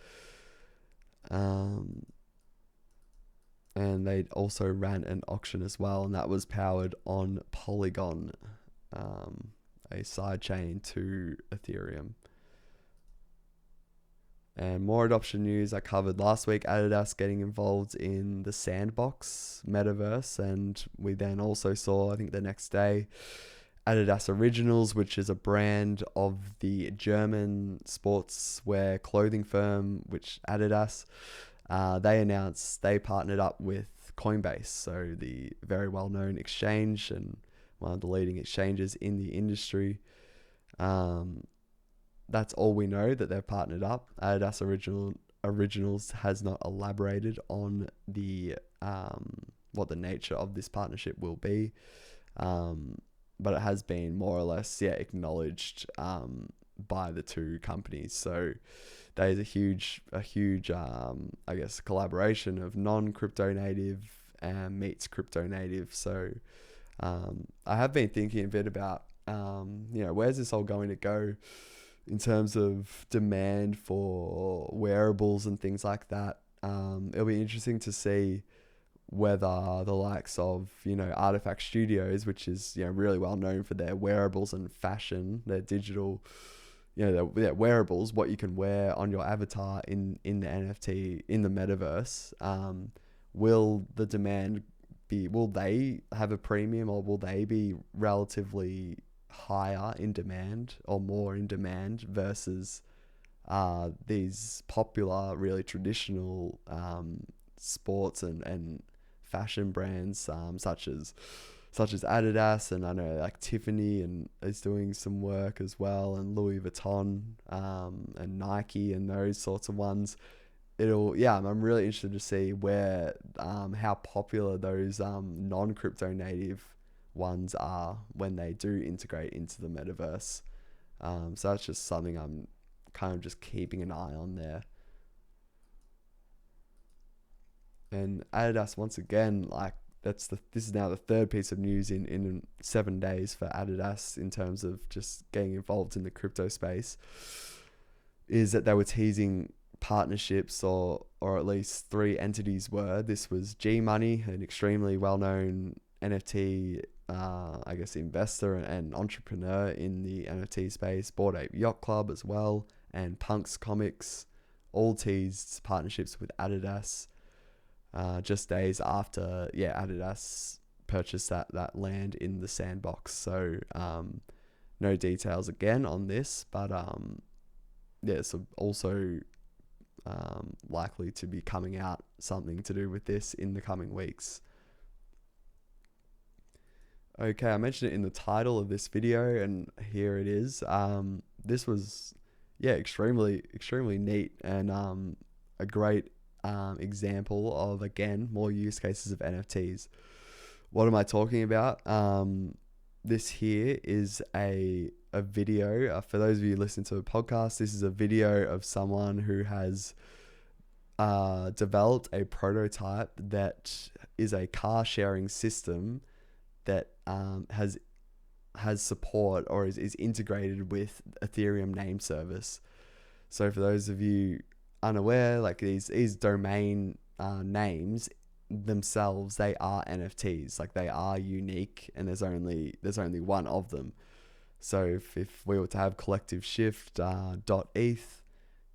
S1: And they also ran an auction as well, and that was powered on Polygon, a sidechain to Ethereum. And more adoption news I covered last week, Adidas getting involved in the Sandbox metaverse, and we then also saw, I think the next day, Adidas Originals, which is a brand of the German sportswear clothing firm, which Adidas, they announced they partnered up with Coinbase, so the very well-known exchange and one of the leading exchanges in the industry. That's all we know, that they've partnered up. Adidas Originals has not elaborated on the what the nature of this partnership will be, but it has been more or less acknowledged by the two companies. So there is a huge I guess collaboration of non-crypto native meets crypto native. So I have been thinking a bit about, where's this all going to go in terms of demand for wearables and things like that. It'll be interesting to see whether the likes of, Artifact Studios, which is, really well known for their wearables and fashion, their digital, their wearables, what you can wear on your avatar in the NFT, in the metaverse, will the demand will they have a premium, or will they be relatively higher in demand or more in demand versus these popular, really traditional sports and fashion brands, such as Adidas, and I know like Tiffany and is doing some work as well, and Louis Vuitton, and Nike and those sorts of ones. I'm really interested to see where how popular those non-crypto native ones are when they do integrate into the metaverse. So that's just something I'm kind of just keeping an eye on there. And Adidas, once again, like this is now the third piece of news in 7 days for Adidas in terms of just getting involved in the crypto space, is that they were teasing partnerships, or at least 3 entities were. This was G Money, an extremely well-known NFT, investor and entrepreneur in the NFT space, Bored Ape Yacht Club as well, and Punks Comics, all teased partnerships with Adidas, just days after Adidas purchased that land in the sandbox. So no details again on this, but so also likely to be coming out something to do with this in the coming weeks. Okay, I mentioned it in the title of this video, and here it is. This was extremely neat, and a great example of, again, more use cases of NFTs. What am I talking about? This here is a video. For those of you listening to a podcast, this is a video of someone who has developed a prototype that is a car sharing system that has support, or is integrated with Ethereum Name Service. So for those of you unaware, like these domain names themselves, they are NFTs. Like, they are unique, and there's only one of them. So if we were to have collective shift .eth,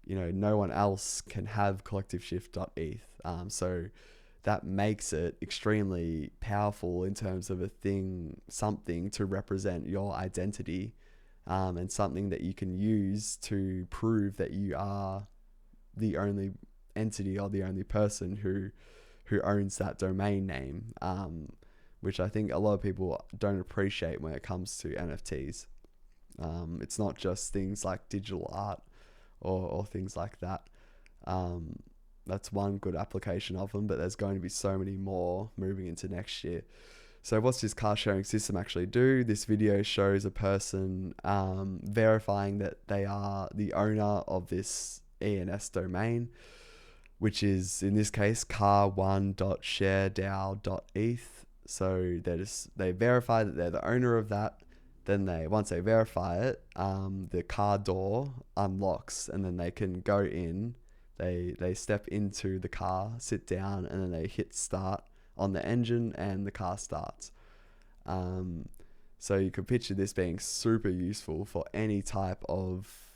S1: no one else can have collective shift .eth. So that makes it extremely powerful in terms of something to represent your identity, and something that you can use to prove that you are the only entity or the only person who owns that domain name, which I think a lot of people don't appreciate when it comes to NFTs. It's not just things like digital art or things like that. That's one good application of them, but there's going to be so many more moving into next year. So what's this car sharing system actually do? This video shows a person verifying that they are the owner of this ENS domain, which is in this case car1.sharedao.eth. So they verify that they're the owner of that. Then once they verify it, the car door unlocks, and then they can go in. They step into the car, sit down, and then they hit start on the engine, and the car starts. So you could picture this being super useful for any type of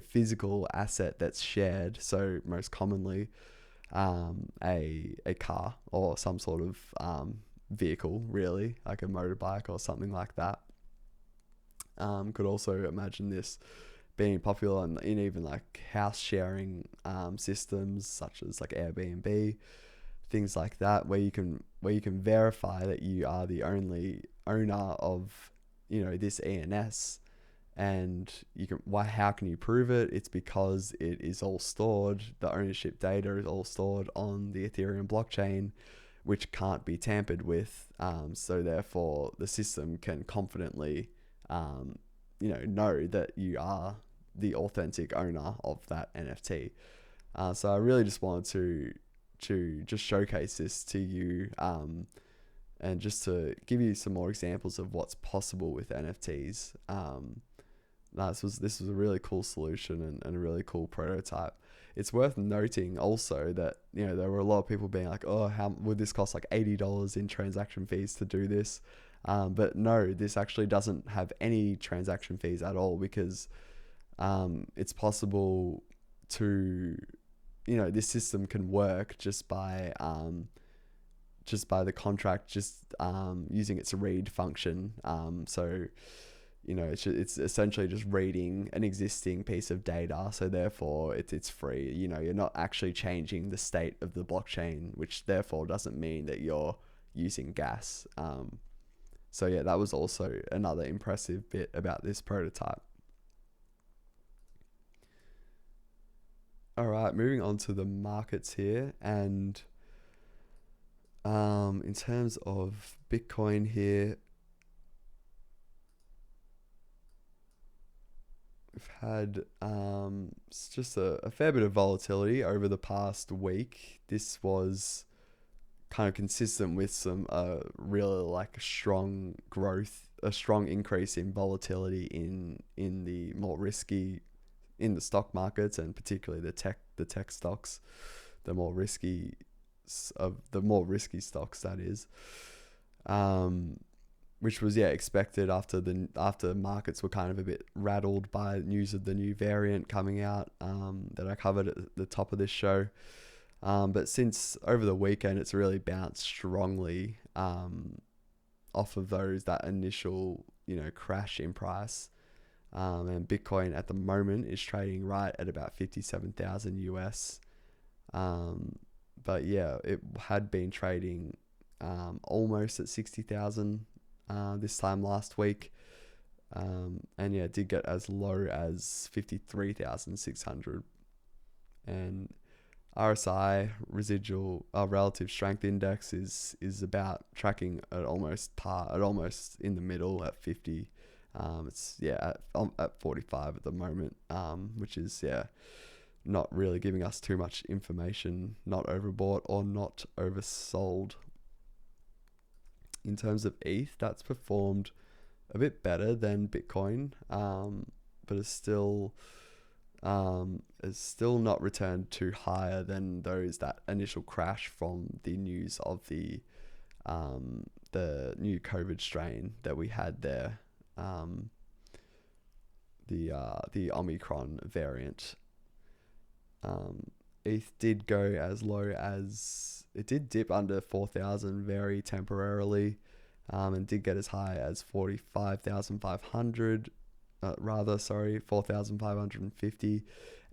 S1: physical asset that's shared. So most commonly a car or some sort of vehicle, really, like a motorbike or something like that. Could also imagine this being popular in even like house sharing systems such as like Airbnb, things like that, where you can verify that you are the only owner of this ENS. And how can you prove it? It's because it is all stored, the ownership data is all stored on the Ethereum blockchain, which can't be tampered with. So therefore the system can confidently know that you are the authentic owner of that NFT. So I really just wanted to just showcase this to you, And just to give you some more examples of what's possible with NFTs, this was a really cool solution and a really cool prototype. It's worth noting also that, you know, there were a lot of people being like, oh, how would this cost like $80 in transaction fees to do this? But no, this actually doesn't have any transaction fees at all, because it's possible to, you know, this system can work just by the contract using its read function. So, you know, it's essentially just reading an existing piece of data. So therefore it's free. You know, you're not actually changing the state of the blockchain, which therefore doesn't mean that you're using gas. So yeah, that was also another impressive bit about this prototype. All right, moving on to the markets here. And in terms of Bitcoin here, we've had just a fair bit of volatility over the past week. This was kind of consistent with some really like strong growth, a strong increase in volatility in the more risky, in the stock markets, and particularly the tech stocks, the more risky stocks, that is, which was expected after markets were kind of a bit rattled by news of the new variant coming out that I covered at the top of this show. But since over the weekend, it's really bounced strongly off of that initial, you know, crash in price. And Bitcoin at the moment is trading right at about 57,000 US. But yeah, it had been trading almost at 60,000 this time last week. And yeah, it did get as low as 53,600. And RSI relative strength index is about tracking at almost in the middle at 50. It's at 45 at the moment, which is not really giving us too much information, not overbought or not oversold. In terms of ETH, that's performed a bit better than Bitcoin, but it's still not returned to higher than that initial crash from the news of the new COVID strain that we had there, the Omicron variant. ETH did go as low as, it did dip under 4,000 very temporarily, and did get as high as 4,550,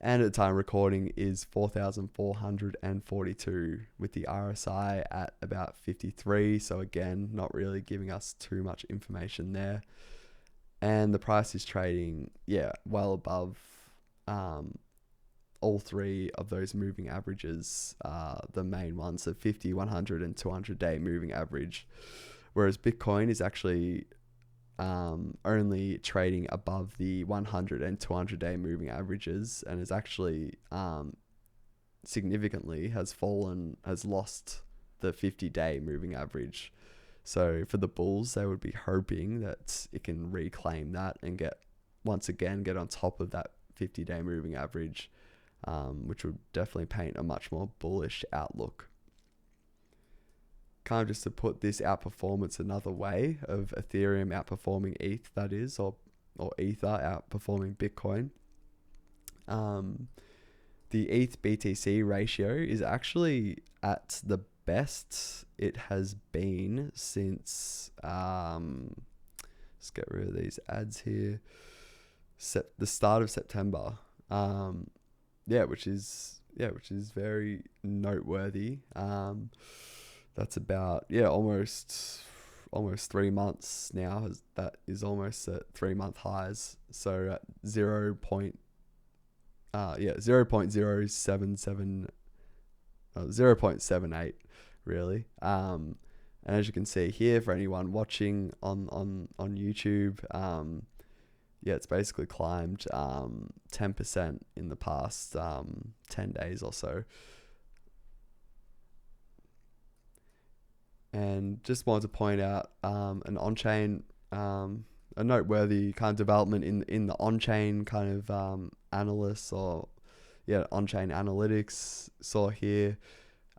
S1: and at the time recording is 4,442 with the RSI at about 53. So again, not really giving us too much information there. And the price is trading, well above all three of those moving averages, the main ones, the 50, 100, and 200-day moving average. Whereas Bitcoin is actually only trading above the 100 and 200-day moving averages, and is actually significantly has lost the 50-day moving average. So for the bulls, they would be hoping that it can reclaim that and get on top of that 50-day moving average, which would definitely paint a much more bullish outlook. Kind of just to put this outperformance another way of Ethereum outperforming ETH, that is, or Ether outperforming Bitcoin. The ETH BTC ratio is actually at the best it has been since, let's get rid of these ads here, the start of September. Which is very noteworthy. That's about almost 3 months now. That is almost at 3 month highs. So at 0.078 really. And as you can see here, for anyone watching on YouTube, it's basically climbed 10% in the past 10 days or so. And and just wanted to point out an on-chain, a noteworthy kind of development in the on-chain kind of analysts or on-chain analytics. Saw here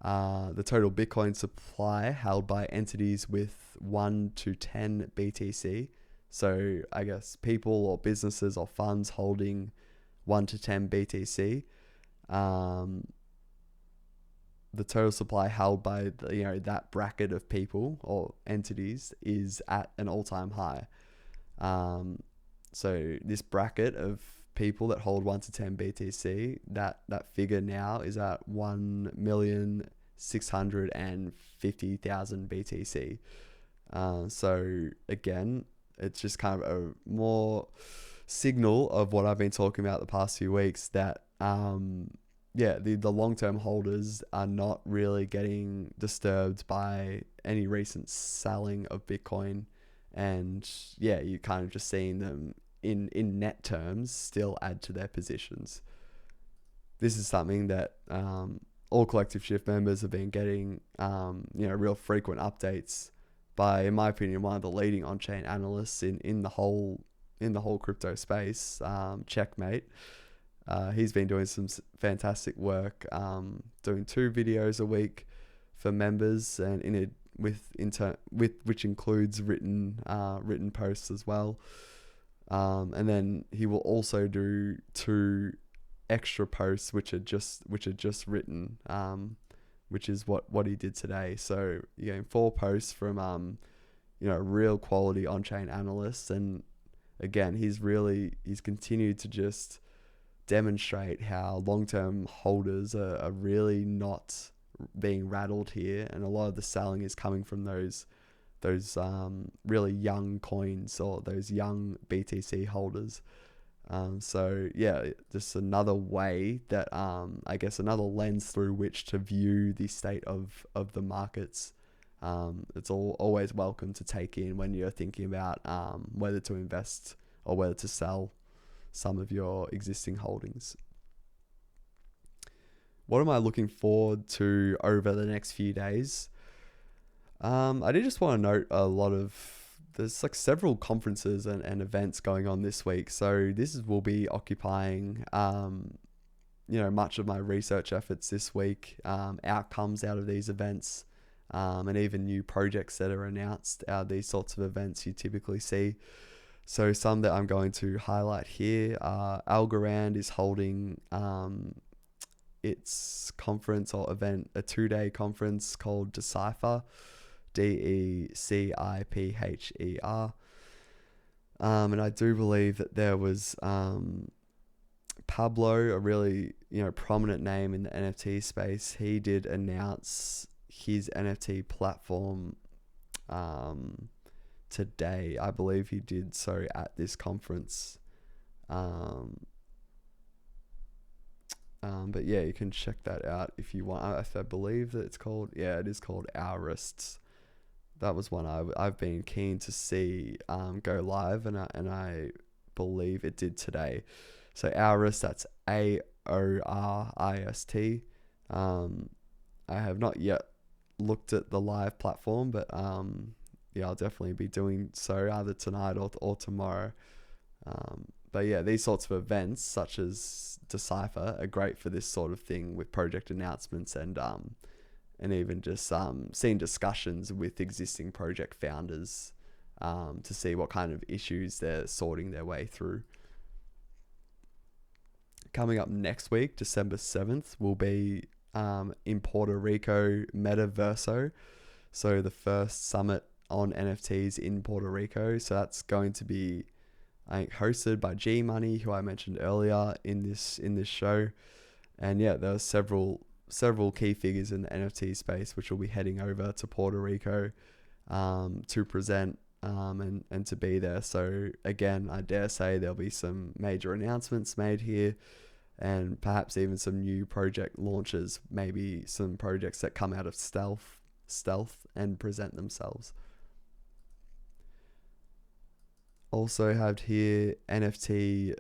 S1: the total Bitcoin supply held by entities with 1 to 10 BTC. So I guess people or businesses or funds holding 1 to 10 BTC. The total supply held by that bracket of people or entities is at an all-time high. So this bracket of people that hold 1 to 10 BTC, that figure now is at 1,650,000 BTC. So again, it's just kind of a more signal of what I've been talking about the past few weeks, that the long-term holders are not really getting disturbed by any recent selling of Bitcoin, and you're kind of just seeing them in net terms still add to their positions. This is something that all Collective Shift members have been getting real frequent updates by, in my opinion, one of the leading on-chain analysts in the whole crypto space, Checkmate. He's been doing some fantastic work, doing 2 videos a week for members, and which includes written posts as well. And then he will also do 2 extra posts which are just written, which is what he did today. So you're getting 4 posts from real quality on-chain analysts, and again, he's continued to just demonstrate how long-term holders are really not being rattled here, and a lot of the selling is coming from those really young coins or those young BTC holders. Just another way that I guess another lens through which to view the state of the markets. It's always welcome to take in when you're thinking about whether to invest or whether to sell some of your existing holdings. What am I looking forward to over the next few days? I did just want to note there's like several conferences and events going on this week. So will be occupying, much of my research efforts this week, outcomes out of these events, and even new projects that are announced out of these sorts of events you typically see. So some that I'm going to highlight here, Algorand is holding its conference or event, a 2-day conference called Decipher, DECIPHER. And I do believe that there was Pablo, a really prominent name in the NFT space. He did announce his NFT platform today. I believe he did so at this conference. But you can check that out if you want. I believe that it is called Ourists. That was one I've been keen to see go live, and I believe it did today. So Aurist, that's AORIST. I have not yet looked at the live platform, but I'll definitely be doing so either tonight or tomorrow. But these sorts of events, such as Decipher, are great for this sort of thing with project announcements and even just seeing discussions with existing project founders to see what kind of issues they're sorting their way through. Coming up next week, December 7th, will be in Puerto Rico, Metaverso. So the first summit on NFTs in Puerto Rico. So that's going to be, I think, hosted by G Money, who I mentioned earlier in this show. And there are several key figures in the NFT space which will be heading over to Puerto Rico to present and to be there. So again, I dare say there'll be some major announcements made here, and perhaps even some new project launches, maybe some projects that come out of stealth and present themselves. Also have here NFT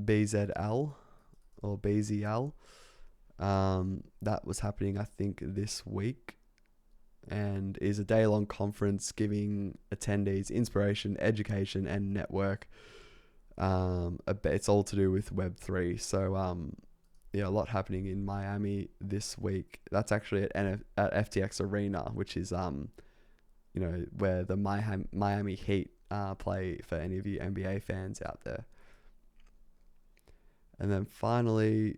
S1: BZL or BZL. That was happening, I think, this week. and is a day-long conference giving attendees inspiration, education, and network. It's all to do with Web3. So yeah, a lot happening in Miami this week. That's actually at FTX Arena, which is where the Miami Heat play, for any of you NBA fans out there. And then finally,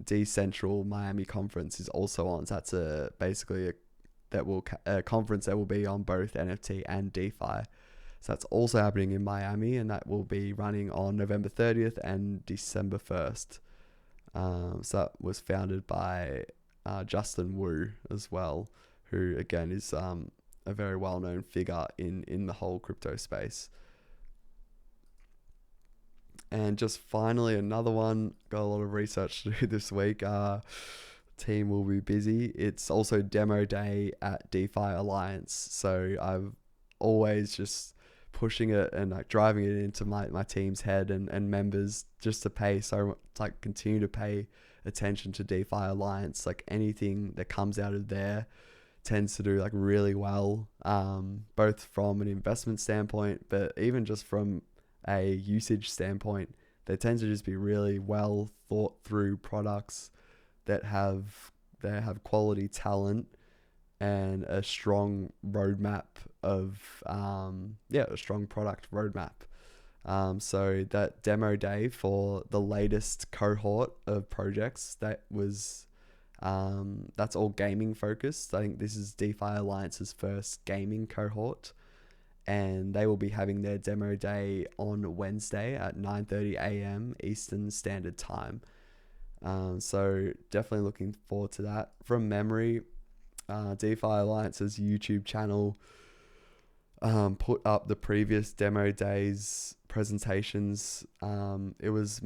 S1: Decentral Miami Conference is also on. So that's a conference that will be on both NFT and DeFi. So that's also happening in Miami, and that will be running on November 30th and December 1st. So that was founded by Justin Wu as well, who again is a very well-known figure in the whole crypto space. And just finally, another one, got a lot of research to do this week. Team will be busy. It's also demo day at DeFi Alliance. So I've always just pushing it and like driving it into my team's head and members just to continue to pay attention to DeFi Alliance. Like anything that comes out of there tends to do like really well, both from an investment standpoint, but even just from a usage standpoint. They tend to just be really well thought through products that have quality talent and a strong roadmap of a strong product roadmap. So that demo day for the latest cohort of projects, that's all gaming focused. I think this is DeFi Alliance's first gaming cohort, and they will be having their demo day on Wednesday at 9:30 a.m. Eastern Standard Time. So definitely looking forward to that. From memory, DeFi Alliance's YouTube channel put up the previous demo days presentations. It was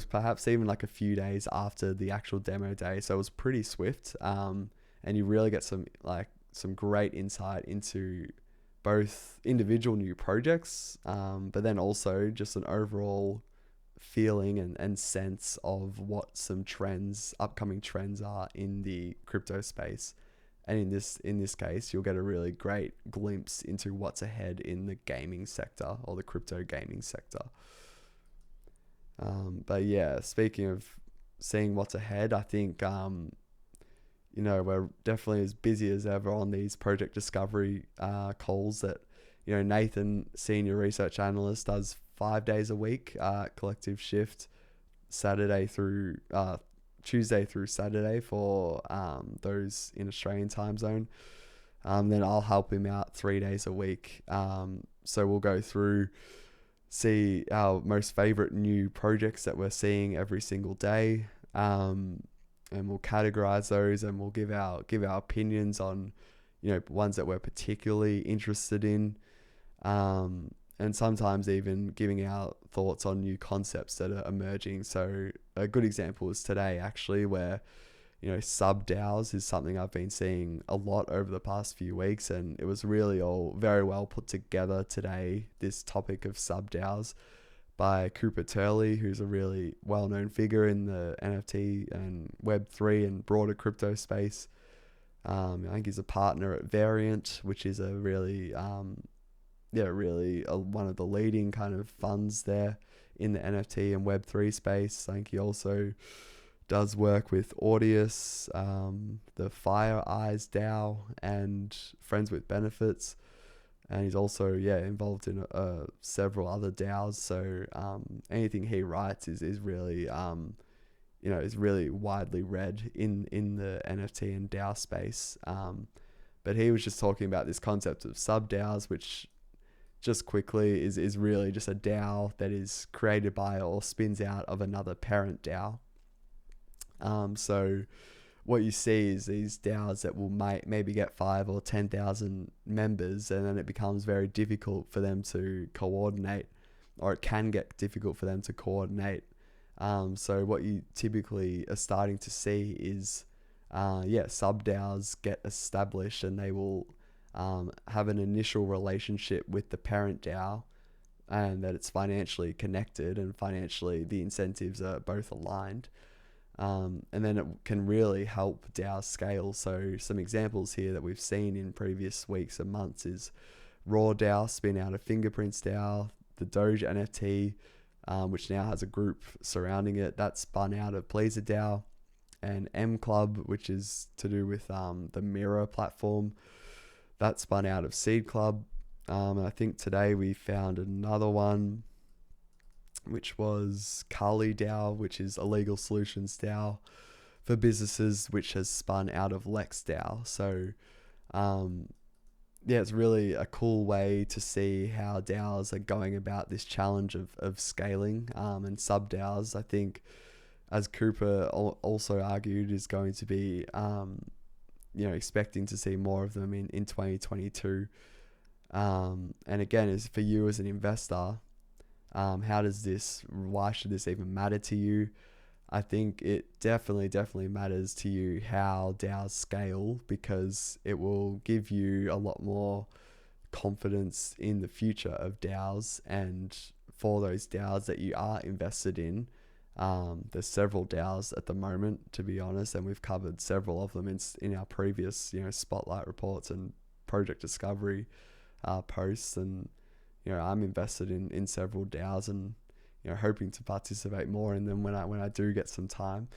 S1: perhaps even like a few days after the actual demo day, so it was pretty swift. And you really get some great insight into both individual new projects, but then also just an overall feeling and sense of what some upcoming trends are in the crypto space. And in this case, you'll get a really great glimpse into what's ahead in the gaming sector, or the crypto gaming sector. But yeah, speaking of seeing what's ahead, I think we're definitely as busy as ever on these project discovery calls that Nathan, senior research analyst, does 5 days a week, collective shift, Tuesday through Saturday for those in Australian time zone. Then I'll help him out 3 days a week. So we'll go through, see our most favorite new projects that we're seeing every single day, and we'll categorize those, and we'll give our opinions on ones that we're particularly interested in, and sometimes even giving our thoughts on new concepts that are emerging. So a good example is today, actually, where SubDAOs is something I've been seeing a lot over the past few weeks, and it was really all very well put together today, this topic of SubDAOs, by Cooper Turley, who's a really well-known figure in the NFT and Web3 and broader crypto space. I think he's a partner at Variant, which is a really one of the leading kind of funds there in the NFT and Web3 space. I think he also does work with Audius, the Fire Eyes DAO, and Friends with Benefits. And he's also involved in several other DAOs. So anything he writes is really is really widely read in the NFT and DAO space. But he was just talking about this concept of SubDAOs, which just quickly is really just a DAO that is created by or spins out of another parent DAO. So what you see is these DAOs that will maybe get 5 or 10,000 members, and then it becomes very difficult for them to coordinate, or it can get difficult for them to coordinate. So what you typically are starting to see is, SubDAOs get established, and they will have an initial relationship with the parent DAO, and that it's financially connected, and financially the incentives are both aligned. And then it can really help DAOs scale. So some examples here that we've seen in previous weeks and months is Raw DAO spin out of Fingerprints DAO, the Doge NFT, which now has a group surrounding it, that spun out of Pleaser DAO, and mCLUB, which is to do with the Mirror platform, that spun out of Seed Club. And I think today we found another one, which was KaliDAO, which is a legal solutions DAO for businesses, which has spun out of LexDAO. So yeah, it's really a cool way to see how DAOs are going about this challenge of scaling, and SubDAOs, I think, as Cooper also argued, is going to be expecting to see more of them in 2022. And again, is for you as an investor, why should this even matter to you? I think it definitely matters to you how DAOs scale, because it will give you a lot more confidence in the future of DAOs. And for those DAOs that you are invested in, there's several DAOs at the moment, to be honest, and we've covered several of them in our previous spotlight reports and project discovery posts. And I'm invested in several DAOs, and hoping to participate more in them when I do get some time.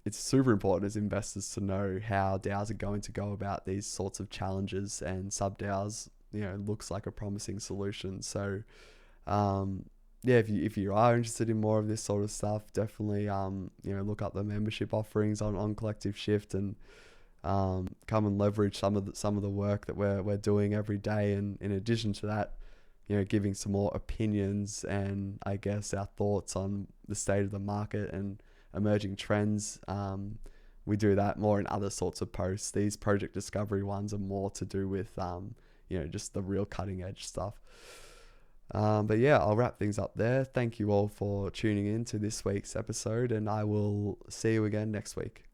S1: It's super important as investors to know how DAOs are going to go about these sorts of challenges, and SubDAOs looks like a promising solution. So if you are interested in more of this sort of stuff, definitely look up the membership offerings on Collective Shift, and come and leverage some of the work that we're doing every day. And in addition to that, giving some more opinions and I guess our thoughts on the state of the market and emerging trends. We do that more in other sorts of posts. These project discovery ones are more to do with just the real cutting edge stuff. But yeah, I'll wrap things up there. Thank you all for tuning in to this week's episode, and I will see you again next week.